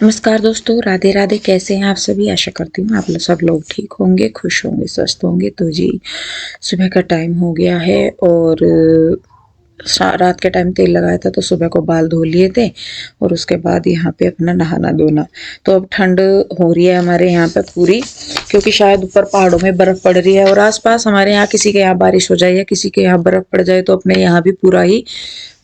नमस्कार दोस्तों, राधे राधे। कैसे हैं आप सभी? आशा करती हूँ आप सब लोग ठीक होंगे, खुश होंगे, स्वस्थ होंगे। तो जी, सुबह का टाइम हो गया है और रात के टाइम तेल लगाया था तो सुबह को बाल धो लिए थे और उसके बाद यहाँ पे अपना नहाना धोना। तो अब ठंड हो रही है हमारे यहाँ पे पूरी, क्योंकि शायद ऊपर पहाड़ों में बर्फ पड़ रही है और आसपास हमारे यहाँ किसी के यहाँ बारिश हो जाए या किसी के यहाँ बर्फ पड़ जाए तो अपने यहाँ भी पूरा ही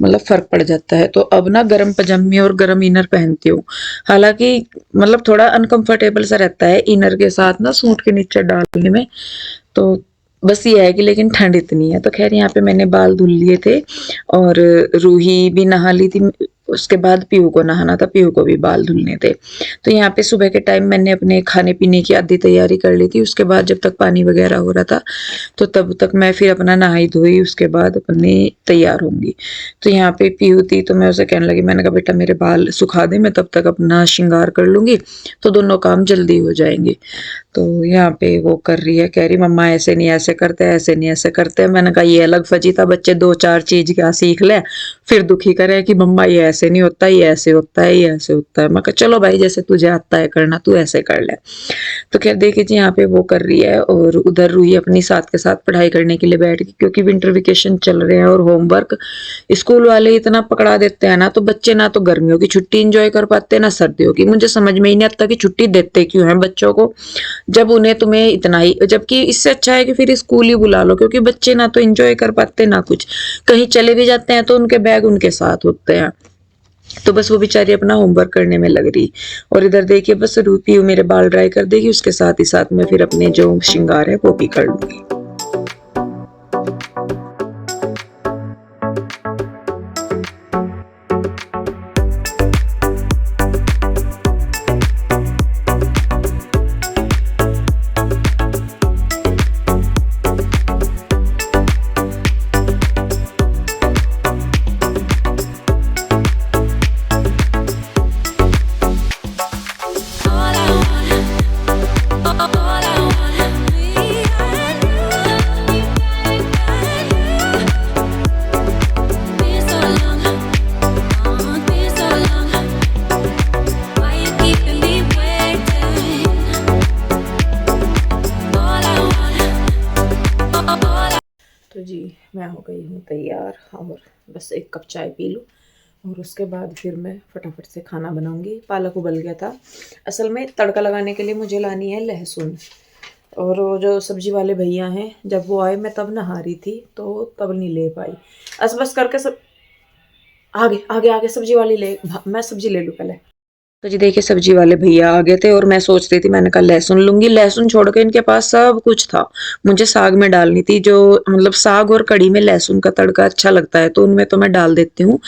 मतलब फर्क पड़ जाता है। तो अब ना गर्म पजामे और गर्म इनर पहनती हूँ। हालांकि मतलब थोड़ा अनकंफर्टेबल सा रहता है इनर के साथ ना सूट के नीचे डालने में। तो बस ये है कि लेकिन ठंड इतनी है। तो खैर यहाँ पे मैंने बाल धुल लिए थे और रूही भी नहा ली थी। उसके बाद पीहू को नहाना था, पीहू को भी बाल धुलने थे। तो यहाँ पे सुबह के टाइम मैंने अपने खाने पीने की आधी तैयारी कर ली थी। उसके बाद जब तक पानी वगैरह हो रहा था तो तब तक मैं फिर अपना नहाई धोई, उसके बाद अपने तैयार होंगी। तो यहाँ पे पीहू थी तो मैं उसे कहने लगी, मैंने कहा बेटा मेरे बाल सुखा दे, मैं तब तक अपना श्रृंगार कर लूंगी तो दोनों काम जल्दी हो जाएंगे। तो यहाँ पे वो कर रही है, कह रही मम्मा ऐसे नहीं ऐसे करते, ऐसे नहीं ऐसे करते। मैंने कहा ये अलग फजीता, बच्चे दो चार चीज क्या सीख ले फिर दुखी करे कि मम्मा ये ऐसे नहीं होता, ये ऐसे होता है, ये ऐसे होता है। मैं कहा चलो भाई जैसे तुझे आता है करना तू ऐसे कर ले। तो खैर देखिए जी, यहाँ पे वो कर रही है और उधर रूही अपनी साथ के साथ पढ़ाई करने के लिए बैठ गई, क्योंकि विंटर वेकेशन चल रहे हैं और होमवर्क स्कूल वाले इतना पकड़ा देते हैं ना, तो बच्चे ना तो गर्मियों की छुट्टी एंजॉय कर पाते ना सर्दियों की। मुझे समझ में ही नहीं आता कि छुट्टी देते क्यों हैं बच्चों को, जब उन्हें तुम्हें इतना ही, जबकि इससे अच्छा है कि फिर स्कूल ही बुला लो, क्योंकि बच्चे ना तो एंजॉय कर पाते ना कुछ, कहीं चले भी जाते हैं तो उनके बैग उनके साथ होते हैं। तो बस वो बेचारी अपना होमवर्क करने में लग रही। और इधर देखिए बस रूपी मेरे बाल ड्राई कर देगी, उसके साथ ही साथ मैं फिर अपने जो श्रृंगार है वो भी कर लूंगी। तो जी मैं हो गई हूँ तैयार और बस एक कप चाय पी लूँ और उसके बाद फिर मैं फटाफट से खाना बनाऊंगी। पालक उबल गया था। असल में तड़का लगाने के लिए मुझे लानी है लहसुन, और वो जो सब्जी वाले भैया हैं जब वो आए मैं तब नहा रही थी तो तब नहीं ले पाई। बस करके सब आगे आगे आगे सब्जी वाली ले, मैं सब्जी ले लूँ पहले। तो जी देखिए सब्जी वाले भैया आ गए थे और मैं सोच रही थी, मैंने कहा लहसुन लूंगी, लहसुन छोड़ के इनके पास सब कुछ था। मुझे साग में डालनी थी, जो मतलब साग और कढ़ी में लहसुन का तड़का अच्छा लगता है तो उनमें तो मैं डाल देती हूँ।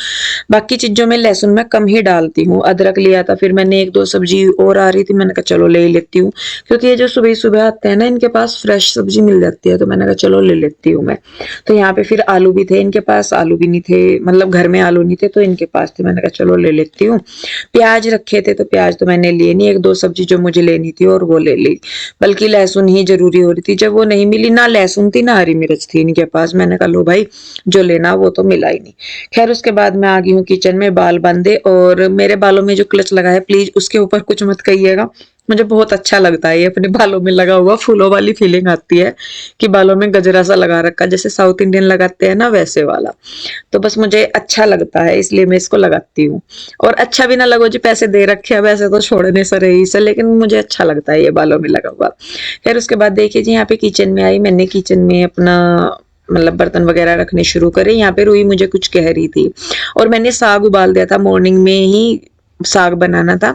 बाकी चीजों में लहसुन मैं कम ही डालती हूँ। अदरक लिया था, फिर मैंने एक दो सब्जी और आ रही थी, मैंने कहा चलो ले लेती हूँ, क्योंकि ये जो सुबह सुबह आते हैं ना इनके पास फ्रेश सब्जी मिल जाती है, तो मैंने कहा चलो ले लेती हूँ मैं। तो यहाँ पे फिर आलू भी थे इनके पास, आलू भी नहीं थे, मतलब घर में आलू नहीं थे तो इनके पास थे, मैंने कहा चलो ले लेती हूँ। प्याज रखे थे तो प्याज तो मैंने लिए नहीं, एक दो सब्जी जो मुझे लेनी थी और वो ले ली, बल्कि लहसुन ही जरूरी हो रही थी। जब वो नहीं मिली, ना लहसुन थी ना हरी मिर्च थी इनके पास, मैंने कहा लो भाई जो लेना वो तो मिला ही नहीं। खैर उसके बाद मैं आ गई हूँ किचन में, बाल बांधे, और मेरे बालों में जो क्लच लगा है प्लीज उसके ऊपर कुछ मत कहिएगा, मुझे बहुत अच्छा लगता है ये अपने बालों में लगा हुआ, फूलों वाली फीलिंग आती है कि बालों में गजरा सा लगा रखा, जैसे साउथ इंडियन लगाते हैं ना वैसे वाला। तो बस मुझे अच्छा लगता है इसलिए मैं इसको लगाती हूँ। और अच्छा भी ना लगो जी, पैसे दे रखे हैं वैसे तो छोड़ने से रही से, लेकिन मुझे अच्छा लगता है ये बालों में लगा हुआ। फिर उसके बाद देखिए जी यहाँ पे किचन में आई, मैंने किचन में अपना मतलब बर्तन वगैरह रखने शुरू करे। यहाँ पे रूही मुझे कुछ कह रही थी और मैंने साग उबाल दिया था, मॉर्निंग में ही साग बनाना था,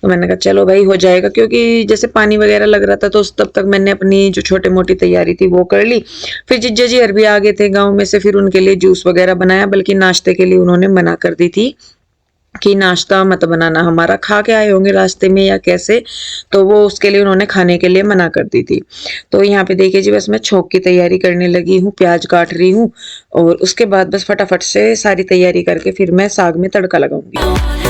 तो मैंने कहा चलो भाई हो जाएगा, क्योंकि जैसे पानी वगैरह लग रहा था तो तब तक मैंने अपनी जो छोटे मोटी तैयारी थी वो कर ली। फिर जीजा जी अरबी आ गए थे गांव में से, फिर उनके लिए जूस वगैरह बनाया, बल्कि नाश्ते के लिए उन्होंने मना कर दी थी कि नाश्ता मत बनाना, हमारा खा के आए होंगे रास्ते में या कैसे, तो वो उसके लिए उन्होंने खाने के लिए मना कर दी थी। तो यहाँ पे देखिए जी बस मैं छोंक की तैयारी करने लगी हूँ, प्याज काट रही हूँ और उसके बाद बस फटाफट से सारी तैयारी करके फिर मैं साग में तड़का लगाऊंगी।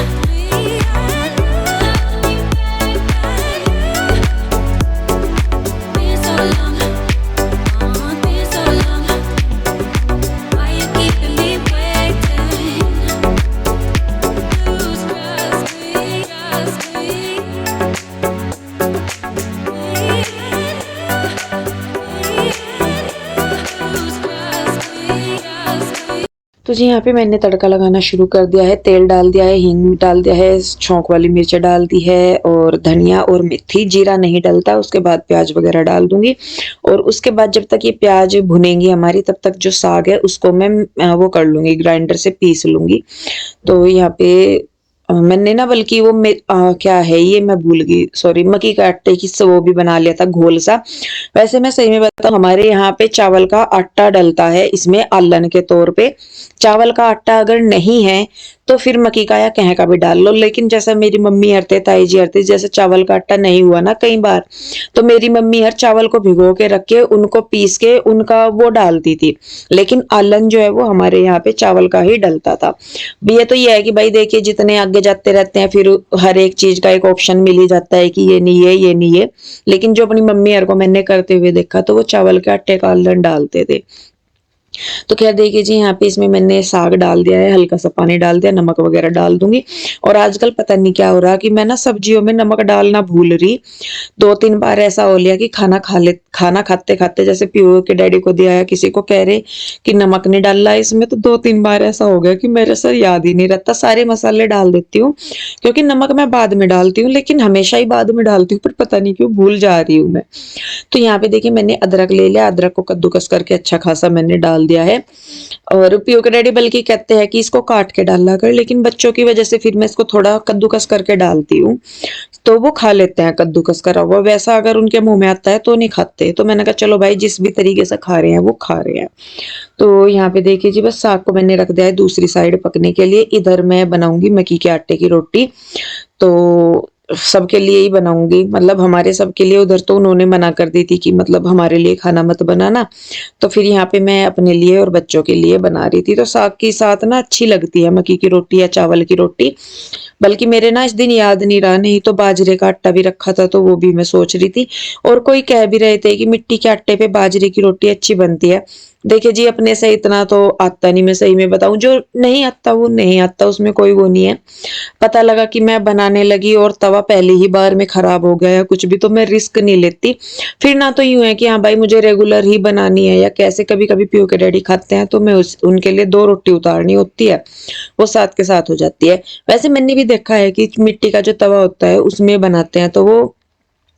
तो जी यहाँ पे मैंने तड़का लगाना शुरू कर दिया है। तेल डाल दिया है, हींग डाल दिया है, छौंक वाली मिर्च डाल दी है और धनिया और मेथी। जीरा नहीं डलता। उसके बाद प्याज वगैरह डाल दूंगी और उसके बाद जब तक ये प्याज भुनेंगी हमारी, तब तक जो साग है उसको मैं वो कर लूंगी, ग्राइंडर से पीस लूंगी। तो यहाँ पे मैंने ना, बल्कि वो क्या है ये, मैं भूल गई, सॉरी, मक्की के आटे की वो भी बना लिया था घोल सा। वैसे मैं सही में बताऊं, हमारे यहाँ पे चावल का आटा डलता है इसमें आलन के तौर पे। चावल का आटा अगर नहीं है तो फिर मक्की का या कहीं का भी डाल लो, लेकिन जैसा मेरी मम्मी हरते, ताई जी हरते, जैसे चावल का आटा नहीं हुआ ना कई बार, तो मेरी मम्मी हर चावल को भिगो के रख के उनको पीस के उनका वो डालती थी। लेकिन आलन जो है वो हमारे यहाँ पे चावल का ही डलता था। ये तो ये है कि भाई देखिए, जितने आगे जाते रहते हैं फिर हर एक चीज का एक ऑप्शन मिल ही जाता है कि ये नहीं है, ये नहीं है। लेकिन जो अपनी मम्मी हर को मैंने करते हुए देखा तो वो चावल के आटे का आलन डालते थे। तो खैर देखिए जी, यहाँ पे इसमें मैंने साग डाल दिया है, हल्का सा पानी डाल दिया, नमक वगैरह डाल दूंगी। और आजकल पता नहीं क्या हो रहा कि मैं ना सब्जियों में नमक डालना भूल रही। 2-3 बार ऐसा हो लिया कि खाना खाते खाते, जैसे पीयू के डैडी को दिया है, किसी को कह रहे कि नमक नहीं डाल रहा है इसमें, तो 2-3 बार ऐसा हो गया कि मेरे सर याद ही नहीं रहता। सारे मसाले डाल देती हूँ क्योंकि नमक मैं बाद में डालती हूँ, लेकिन हमेशा ही बाद में डालती हूँ, पर पता नहीं क्यों भूल जा रही हूँ मैं। तो यहाँ पे देखिए मैंने अदरक ले लिया, अदरक को कद्दूकस करके अच्छा खासा मैंने डाल दिया है। और पीयू के डैडी बल्कि कहते हैं कि इसको काट के डाला कर, लेकिन बच्चों की वजह से फिर मैं इसको थोड़ा कद्दूकस करके डालती हूँ, तो वो खा लेते हैं कद्दूकस करा हुआ। वैसा अगर उनके मुंह में आता है तो नहीं खाते। तो मैंने कहा चलो भाई, जिस भी तरीके से खा रहे हैं वो खा रहे हैं। तो यहाँ पे देखिए जी, बस साग को मैंने रख दिया है दूसरी साइड पकने के लिए। इधर मैं बनाऊंगी मक्की के आटे की रोटी। तो सबके लिए ही बनाऊंगी, मतलब हमारे सबके लिए। उधर तो उन्होंने मना कर दी थी कि मतलब हमारे लिए खाना मत बनाना, तो फिर यहाँ पे मैं अपने लिए और बच्चों के लिए बना रही थी। तो साग के साथ ना अच्छी लगती है मक्की की रोटी या चावल की रोटी। बल्कि मेरे ना इस दिन याद नहीं रहा, नहीं तो बाजरे का आटा भी रखा था, तो वो भी मैं सोच रही थी। और कोई कह भी रहे थे कि मिट्टी के आटे पे बाजरे की रोटी अच्छी बनती है। देखिए जी, अपने से इतना तो आता नहीं, मैं सही में बताऊं, जो नहीं आता वो नहीं आता, उसमें कोई वो नहीं है। पता लगा कि मैं बनाने लगी और तवा पहली ही बार में खराब हो गया या कुछ भी, तो मैं रिस्क नहीं लेती। फिर ना तो यूं है कि हाँ भाई मुझे रेगुलर ही बनानी है, या कैसे कभी कभी पीयू के डैडी खाते हैं तो मैं उनके लिए 2 रोटी उतारनी होती है, वो साथ के साथ हो जाती है। वैसे मैंने भी देखा है कि मिट्टी का जो तवा होता है उसमें बनाते हैं तो वो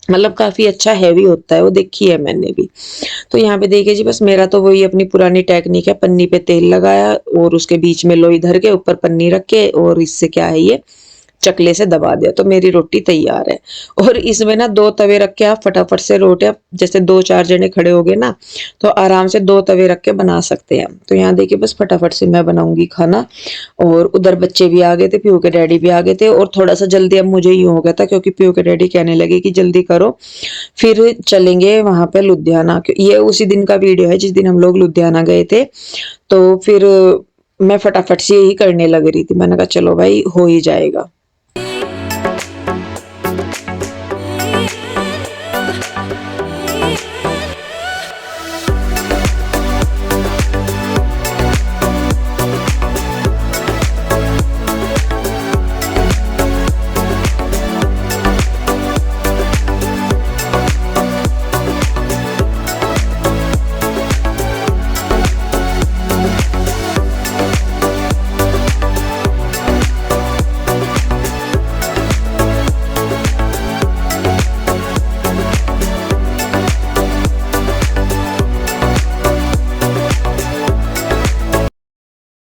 मतलब काफी अच्छा हैवी होता है, वो देखी है मैंने भी। तो यहाँ पे देखिए जी, बस मेरा तो वही अपनी पुरानी टेक्निक है, पन्नी पे तेल लगाया और उसके बीच में लोई धर के ऊपर पन्नी रख के, और इससे क्या है ये चकले से दबा दिया तो मेरी रोटी तैयार है। और इसमें ना 2 तवे रख के आप फटाफट से रोटियां, जैसे 2-4 जने खड़े हो गए ना, तो आराम से 2 तवे रख के बना सकते हैं। तो यहाँ देखिए बस फटाफट से मैं बनाऊंगी खाना। और उधर बच्चे भी आ गए थे, पीयू के डैडी भी आ गए थे, और थोड़ा सा जल्दी अब मुझे यूं हो गया था क्योंकि पीयू के डैडी कहने लगे कि जल्दी करो, फिर चलेंगे वहां पे लुधियाना। ये उसी दिन का वीडियो है जिस दिन हम लोग लुधियाना गए थे। तो फिर मैं फटाफट से यही करने लग रही थी, मैंने कहा चलो भाई हो ही जाएगा।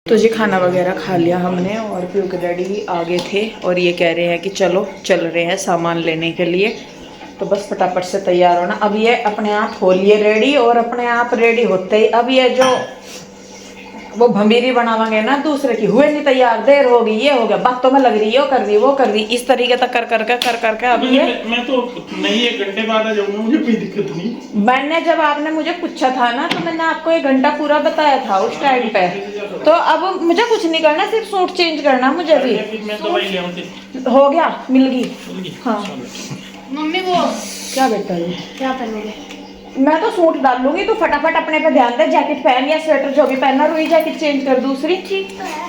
तो जी खाना वगैरह खा लिया हमने, और पीयू के डैडी भी आ गए थे और ये कह रहे हैं कि चलो चल रहे हैं सामान लेने के लिए। तो बस फटाफट से तैयार होना। अब ये अपने आप हो लिए रेडी, और अपने आप रेडी होते ही अब ये जो वो भंबीरी बनावांगे ना दूसरे की, हुए नहीं तैयार, देर हो गई, ये हो गया, बातों में लग रही है, वो कर रही, वो कर रही, इस तरीके तक कर करके अब ये मैं तो नहीं 1 घंटे बाद आ जाऊंगा, मुझे कोई दिक्कत नहीं। मैंने जब आपने मुझे पूछा था ना, तो मैंने आपको 1 घंटा पूरा बताया था उस टाइम पे। तो अब मुझे कुछ नहीं करना, सिर्फ सूट चेंज करना मुझे भी। मैं दवाई ले आऊं, हो गया, मिल गई। हाँ मम्मी वो क्या बेटा ये क्या पहनोगे? मैं तो सूट डाल लूंगी, तो फटाफट अपने पे ध्यान दे, जैकेट पहन या स्वेटर जो भी पहनना, रुई जैकेट चेंज कर दूसरी। ठीक तो है।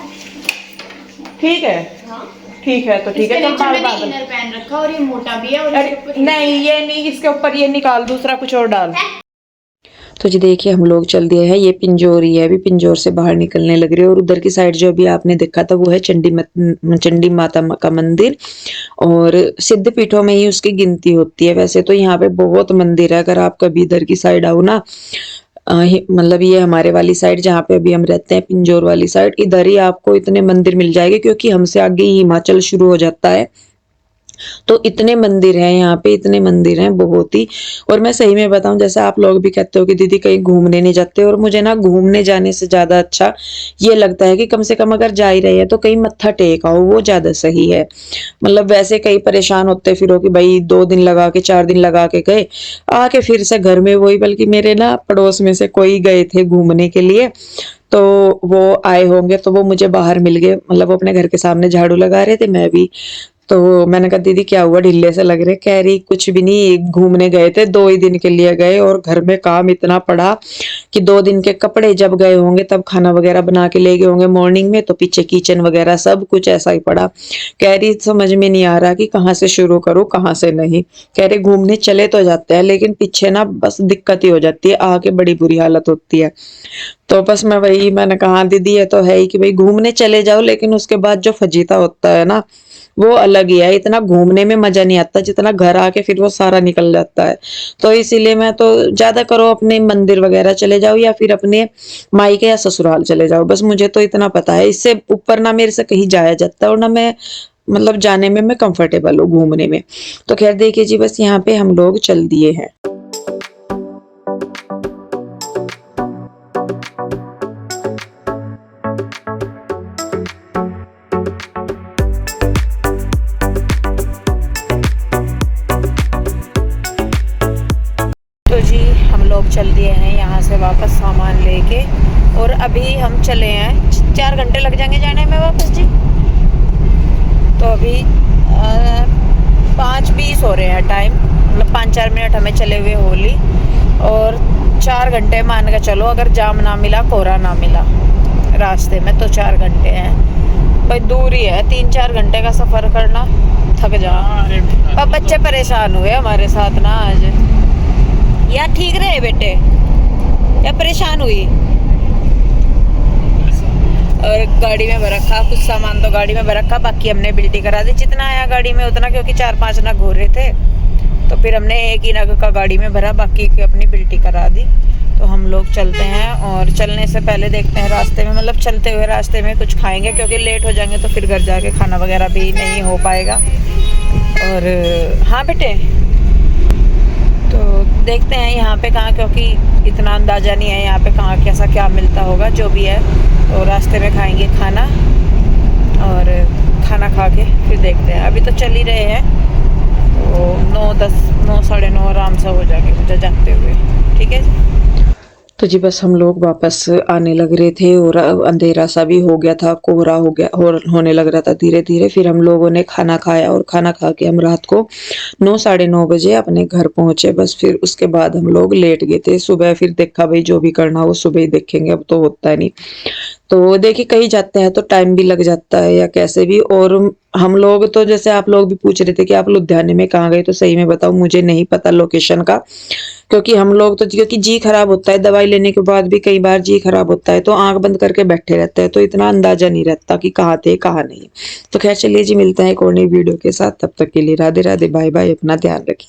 ठीक है हाँ ठीक है, तो ठीक है। नीचे मैंने इनर पहन रखा और ये मोटा भी है, और इसके ऊपर नहीं ये नहीं, इसके ऊपर ये निकाल, दूसरा कुछ और डाल। तो जी देखिए हम लोग चल दिए हैं, ये पिंजौरी है, अभी पिंजौर से बाहर निकलने लग रहे हैं और उधर की साइड जो अभी आपने देखा था वो है चंडी माता का मंदिर और सिद्ध पीठों में ही उसकी गिनती होती है। वैसे तो यहाँ पे बहुत मंदिर है, अगर आप कभी इधर की साइड आओ ना, मतलब ये हमारे वाली साइड जहाँ पे अभी हम रहते हैं पिंजौर वाली साइड, इधर ही आपको इतने मंदिर मिल जाएंगे क्योंकि हमसे आगे ही हिमाचल शुरू हो जाता है। तो इतने मंदिर हैं यहाँ पे, इतने मंदिर हैं बहुत ही। और मैं सही में बताऊं, जैसे आप लोग भी कहते हो कि दीदी कहीं घूमने नहीं जाते, और मुझे ना घूमने जाने से ज्यादा अच्छा ये लगता है कि कम से कम अगर जा ही रहे हैं तो कहीं मत्था टेक आओ, वो ज्यादा सही है। मतलब वैसे कई परेशान होते फिरो कि भाई 2 दिन लगा के 4 दिन लगा के गए, आके फिर से घर में वही। बल्कि मेरे ना पड़ोस में से कोई गए थे घूमने के लिए, तो वो आए होंगे तो वो मुझे बाहर मिल गए, मतलब वो अपने घर के सामने झाड़ू लगा रहे थे, मैं भी। तो मैंने कहा दीदी क्या हुआ, ढीले से लग रहे। कह रही कुछ भी नहीं, घूमने गए थे, 2 ही दिन के लिए गए और घर में काम इतना पड़ा कि 2 दिन के कपड़े जब गए होंगे तब खाना वगैरह बना के ले गए होंगे मॉर्निंग में, तो पीछे किचन वगैरह सब कुछ ऐसा ही पड़ा। कह रही समझ में नहीं आ रहा कि कहाँ से शुरू करूँ कहाँ से नहीं। कह रही घूमने चले तो जाते हैं लेकिन पीछे ना बस दिक्कत ही हो जाती है, आके बड़ी बुरी हालत होती है। तो बस मैंने कहा दीदी ये तो है ही कि भाई घूमने चले जाओ, लेकिन उसके बाद जो फजीता होता है ना वो अलग ही है। इतना घूमने में मजा नहीं आता जितना घर आके फिर वो सारा निकल जाता है। तो इसीलिए मैं तो ज्यादा करो अपने मंदिर वगैरह चले जाओ या फिर अपने मायके या ससुराल चले जाओ, बस मुझे तो इतना पता है। इससे ऊपर ना मेरे से कहीं जाया जाता है और ना मैं, मतलब जाने में मैं कंफर्टेबल हूँ घूमने में। तो खैर देखिए जी, बस यहाँ पे हम लोग चल दिए हैं। तो जी हम लोग चल दिए हैं यहाँ से वापस सामान लेके, और अभी हम चले हैं 4 घंटे लग जाएंगे जाने में वापस जी। तो अभी 5:20 हो रहे हैं टाइम, मतलब 5-4 मिनट हमें चले हुए होली, और 4 घंटे मान के चलो अगर जाम ना मिला, कोहरा ना मिला रास्ते में तो 4 घंटे हैं। भाई दूरी है, 3-4 घंटे का सफ़र करना, थक जा। अब बच्चे परेशान हुए हमारे साथ ना आज। यार ठीक रहे बेटे या परेशान हुई? और गाड़ी में भर रखा, कुछ सामान तो गाड़ी में भर रखा, बाकी हमने बिल्टी करा दी जितना आया गाड़ी में उतना, क्योंकि 4-5 नग हो रहे थे तो फिर हमने एक ही नग का गाड़ी में भरा, बाकी की अपनी बिल्टी करा दी। तो हम लोग चलते हैं, और चलने से पहले देखते हैं रास्ते में, मतलब चलते हुए रास्ते में कुछ खाएंगे क्योंकि लेट हो जाएंगे तो फिर घर जाके खाना वगैरह भी नहीं हो पाएगा। और हाँ बेटे, तो देखते हैं यहाँ पे कहाँ, क्योंकि इतना अंदाज़ा नहीं है यहाँ पे कहाँ कैसा क्या मिलता होगा, जो भी है तो रास्ते में खाएंगे खाना, और खाना खा के फिर देखते हैं। अभी तो चल ही रहे हैं, तो 9 साढ़े 9 आराम से हो जाएंगे मुझे जाते हुए। ठीक है तो जी बस हम लोग वापस आने लग रहे थे और अंधेरा सा भी हो गया था, कोहरा हो गया और होने लग रहा था धीरे धीरे। फिर हम लोगों ने खाना खाया और खाना खा के हम रात को 9 साढ़े 9 बजे अपने घर पहुंचे। बस फिर उसके बाद हम लोग लेट गए थे। सुबह फिर देखा भाई जो भी करना वो सुबह ही देखेंगे, अब तो होता है नहीं। तो देखिए कहीं जाते हैं तो टाइम भी लग जाता है या कैसे भी। और हम लोग तो जैसे आप लोग भी पूछ रहे थे कि आप लुधियाने में कहाँ गए, तो सही में बताऊं मुझे नहीं पता लोकेशन का, क्योंकि हम लोग तो क्योंकि जी खराब होता है, दवाई लेने के बाद भी कई बार जी खराब होता है तो आंख बंद करके बैठे रहते हैं, तो इतना अंदाजा नहीं रहता कि कहाँ थे कहाँ नहीं। तो खैर चलिए जी, मिलते हैं एक और नई वीडियो के साथ, तब तक के लिए राधे राधे, बाय बाय, अपना ध्यान रखिए।